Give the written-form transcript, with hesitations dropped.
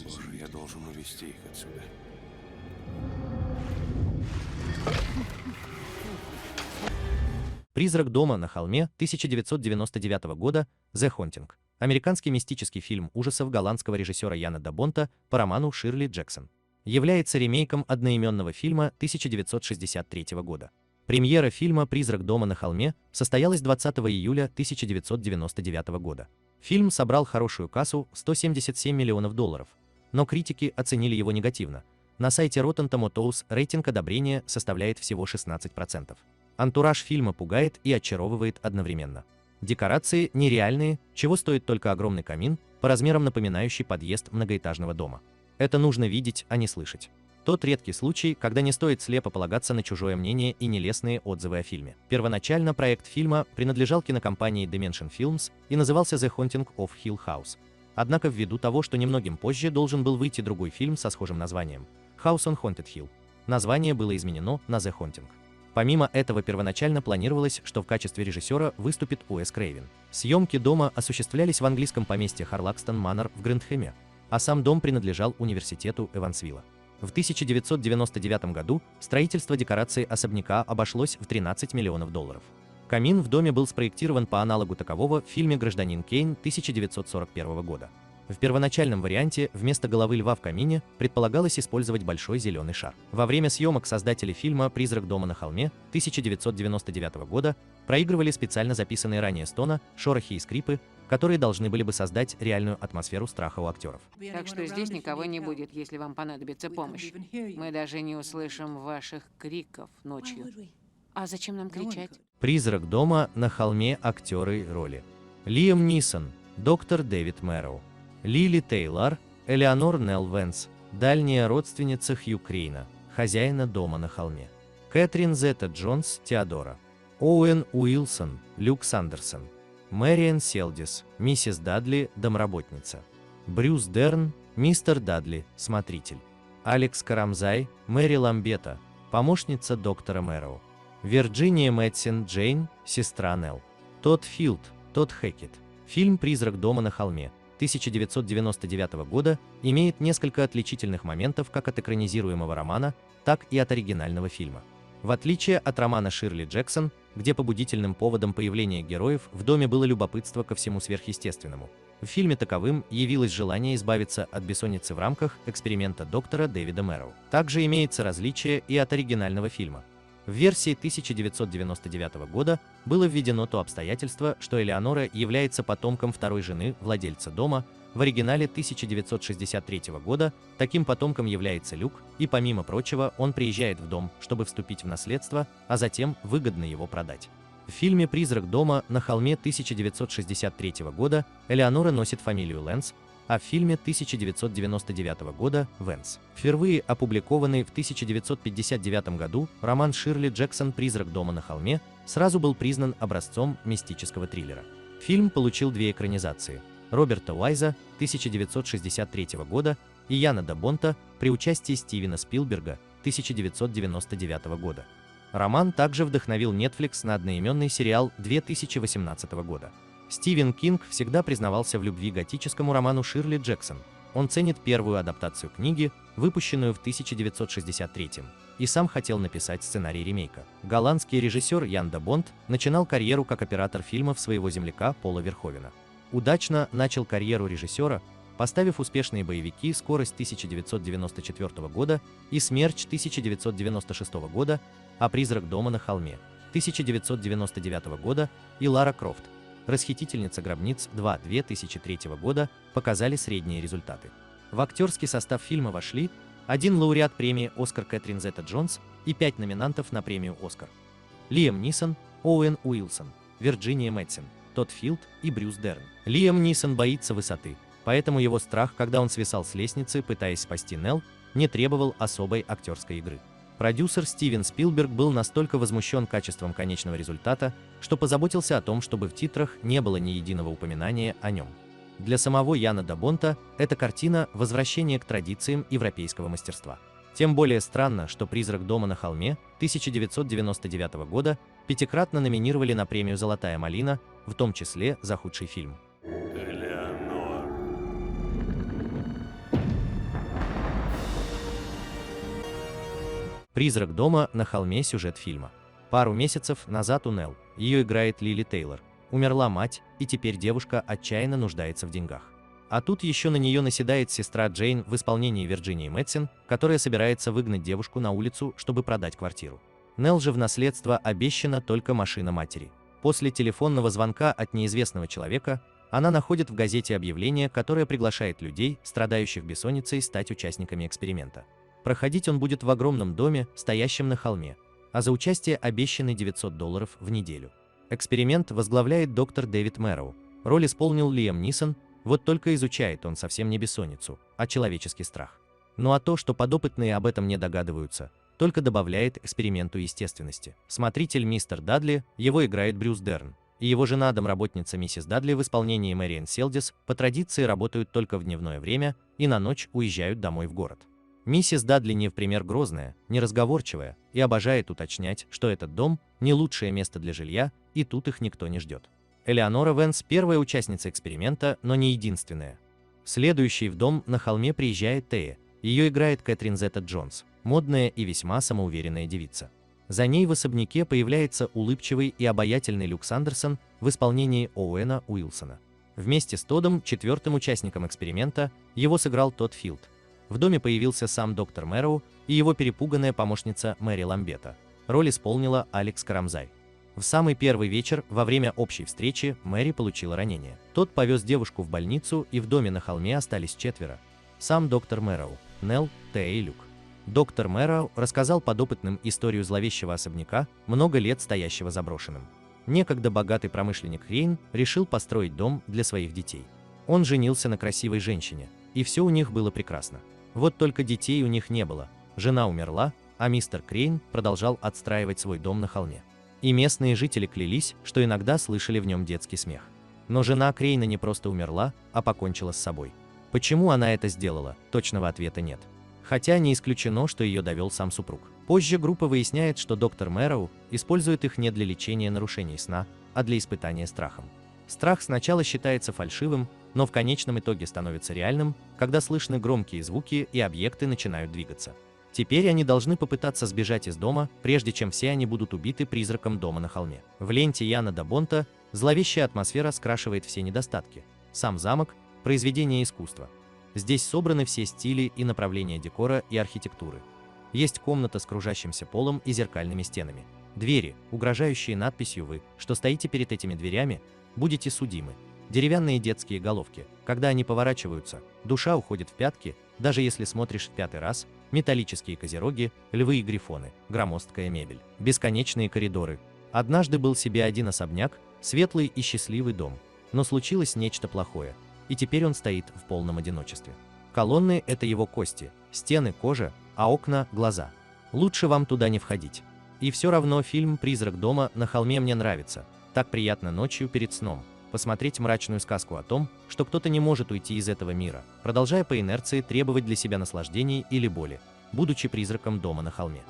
Боже, я должен увезти их отсюда. «Призрак дома на холме» 1999 года «The Haunting». Американский мистический фильм ужасов голландского режиссера Яна де Бонта по роману Ширли Джексон. Является ремейком одноименного фильма 1963 года. Премьера фильма «Призрак дома на холме» состоялась 20 июля 1999 года. Фильм собрал хорошую кассу – $177 миллионов, но критики оценили его негативно. На сайте Rotten Tomatoes рейтинг одобрения составляет всего 16%. Антураж фильма пугает и очаровывает одновременно. Декорации нереальные, чего стоит только огромный камин, по размерам напоминающий подъезд многоэтажного дома. Это нужно видеть, а не слышать. Тот редкий случай, когда не стоит слепо полагаться на чужое мнение и нелестные отзывы о фильме. Первоначально проект фильма принадлежал кинокомпании Dimension Films и назывался The Haunting of Hill House. Однако ввиду того, что немногим позже должен был выйти другой фильм со схожим названием House on Haunted Hill, название было изменено на The Haunting. Помимо этого, первоначально планировалось, что в качестве режиссера выступит Уэс Крейвен. Съемки дома осуществлялись в английском поместье Харлакстон Манор в Грэндхэме, а сам дом принадлежал университету Эвансвилла. В 1999 году строительство декораций особняка обошлось в $13 миллионов. Камин в доме был спроектирован по аналогу такового в фильме «Гражданин Кейн» 1941 года. В первоначальном варианте вместо головы льва в камине предполагалось использовать большой зеленый шар. Во время съемок создатели фильма «Призрак дома на холме» 1999 года проигрывали специально записанные ранее стоны, шорохи и скрипы, которые должны были бы создать реальную атмосферу страха у актеров. Так что здесь никого не будет, если вам понадобится помощь. Мы даже не услышим ваших криков ночью. А зачем нам кричать? «Призрак дома на холме» актеры роли: Лиам Нисон, доктор Дэвид Мэрроу, Лили Тейлор, Элеонор Нелл Венс, дальняя родственница Хью Крейна, хозяина дома на холме, Кэтрин Зета-Джонс, Теодора, Оуэн Уилсон, Люк Сандерсон, Мэриэн Селдис, миссис Дадли, домработница, Брюс Дерн, мистер Дадли, смотритель, Алекс Карамзай, Мэри Ламбета, помощница доктора Мэрроу, Вирджиния Мэтсин Джейн, сестра Нелл, Тодд Филд, Тодд Хэкет. Фильм «Призрак дома на холме» 1999 года имеет несколько отличительных моментов как от экранизируемого романа, так и от оригинального фильма. В отличие от романа Ширли Джексон, где побудительным поводом появления героев в доме было любопытство ко всему сверхъестественному, в фильме таковым явилось желание избавиться от бессонницы в рамках эксперимента доктора Дэвида Мэрроу. Также имеется различие и от оригинального фильма. В версии 1999 года было введено то обстоятельство, что Элеонора является потомком второй жены владельца дома. В оригинале 1963 года таким потомком является Люк, и помимо прочего он приезжает в дом, чтобы вступить в наследство, а затем выгодно его продать. В фильме «Призрак дома на холме» 1963 года Элеонора носит фамилию Лэнс, а в фильме 1999 года Венс. Впервые опубликованный в 1959 году роман Ширли Джексон «Призрак дома на холме» сразу был признан образцом мистического триллера. Фильм получил две экранизации: Роберта Уайза 1963 года и Яна де Бонта при участии Стивена Спилберга 1999 года. Роман также вдохновил Netflix на одноименный сериал 2018 года. Стивен Кинг всегда признавался в любви к готическому роману Ширли Джексон. Он ценит первую адаптацию книги, выпущенную в 1963, и сам хотел написать сценарий ремейка. Голландский режиссер Ян де Бонт начинал карьеру как оператор фильмов своего земляка Пола Верховена. Удачно начал карьеру режиссера, поставив успешные боевики «Скорость» 1994 года и «Смерч» 1996 года, а «Призрак дома на холме» 1999 года и «Лара Крофт. Расхитительница гробниц 2» 2003 года показали средние результаты. В актерский состав фильма вошли один лауреат премии «Оскар» Кэтрин Зета-Джонс и 5 номинантов на премию «Оскар». Лиам Нисон, Оуэн Уилсон, Вирджиния Мэтсин, Тодд Филд и Брюс Дерн. Лиам Нисон боится высоты, поэтому его страх, когда он свисал с лестницы, пытаясь спасти Нелл, не требовал особой актерской игры. Продюсер Стивен Спилберг был настолько возмущен качеством конечного результата, что позаботился о том, чтобы в титрах не было ни единого упоминания о нем. Для самого Яна де Бонта эта картина – возвращение к традициям европейского мастерства. Тем более странно, что «Призрак дома на холме» 1999 года пятикратно номинировали на премию «Золотая малина», в том числе за худший фильм. Элеонор. «Призрак дома на холме» — сюжет фильма. Пару месяцев назад у Нелл, ее играет Лили Тейлор, умерла мать, и теперь девушка отчаянно нуждается в деньгах. А тут еще на нее наседает сестра Джейн в исполнении Вирджинии Мэдсен, которая собирается выгнать девушку на улицу, чтобы продать квартиру. Нелл же в наследство обещана только машина матери. После телефонного звонка от неизвестного человека она находит в газете объявление, которое приглашает людей, страдающих бессонницей, стать участниками эксперимента. Проходить он будет в огромном доме, стоящем на холме, а за участие обещаны $900 в неделю. Эксперимент возглавляет доктор Дэвид Мэроу. Роль исполнил Лиам Нисон, вот только изучает он совсем не бессонницу, а человеческий страх. Ну а то, что подопытные об этом не догадываются, только добавляет эксперименту естественности. Смотритель мистер Дадли, его играет Брюс Дерн, и его жена, домработница миссис Дадли в исполнении Мэриэн Селдис, по традиции работают только в дневное время и на ночь уезжают домой в город. Миссис Дадли не в пример грозная, неразговорчивая и обожает уточнять, что этот дом не лучшее место для жилья, и тут их никто не ждет. Элеонора Венс – первая участница эксперимента, но не единственная. Следующей в дом на холме приезжает Тея. Ее играет Кэтрин Зета-Джонс, модная и весьма самоуверенная девица. За ней в особняке появляется улыбчивый и обаятельный Люк Сандерсон в исполнении Оуэна Уилсона. Вместе с Тодом, четвертым участником эксперимента, его сыграл Тодд Филд. В доме появился сам доктор Мэроу и его перепуганная помощница Мэри Ламбета. Роль исполнила Алекс Карамзай. В самый первый вечер, во время общей встречи, Мэри получила ранение. Тодд повез девушку в больницу, и в доме на холме остались четверо. Сам доктор Мэроу, Нелл, Тея и Люк. Доктор Мэроу рассказал подопытным историю зловещего особняка, много лет стоящего заброшенным. Некогда богатый промышленник Крейн решил построить дом для своих детей. Он женился на красивой женщине, и все у них было прекрасно. Вот только детей у них не было, жена умерла, а мистер Крейн продолжал отстраивать свой дом на холме. И местные жители клялись, что иногда слышали в нем детский смех. Но жена Крейна не просто умерла, а покончила с собой. Почему она это сделала, точного ответа нет. Хотя не исключено, что ее довел сам супруг. Позже группа выясняет, что доктор Мэроу использует их не для лечения нарушений сна, а для испытания страхом. Страх сначала считается фальшивым, но в конечном итоге становится реальным, когда слышны громкие звуки и объекты начинают двигаться. Теперь они должны попытаться сбежать из дома, прежде чем все они будут убиты призраком дома на холме. В ленте Яна де Бонта зловещая атмосфера скрашивает все недостатки. Сам замок – произведение искусства. Здесь собраны все стили и направления декора и архитектуры. Есть комната с кружащимся полом и зеркальными стенами. Двери, угрожающие надписью «Вы, что стоите перед этими дверями, будете судимы». Деревянные детские головки, когда они поворачиваются, душа уходит в пятки, даже если смотришь в пятый раз, металлические козероги, львы и грифоны, громоздкая мебель, бесконечные коридоры. Однажды был себе один особняк, светлый и счастливый дом, но случилось нечто плохое, и теперь он стоит в полном одиночестве. Колонны – это его кости, стены – кожа, а окна – глаза. Лучше вам туда не входить. И все равно фильм «Призрак дома на холме» мне нравится. Так приятно ночью перед сном посмотреть мрачную сказку о том, что кто-то не может уйти из этого мира, продолжая по инерции требовать для себя наслаждений или боли, будучи призраком дома на холме.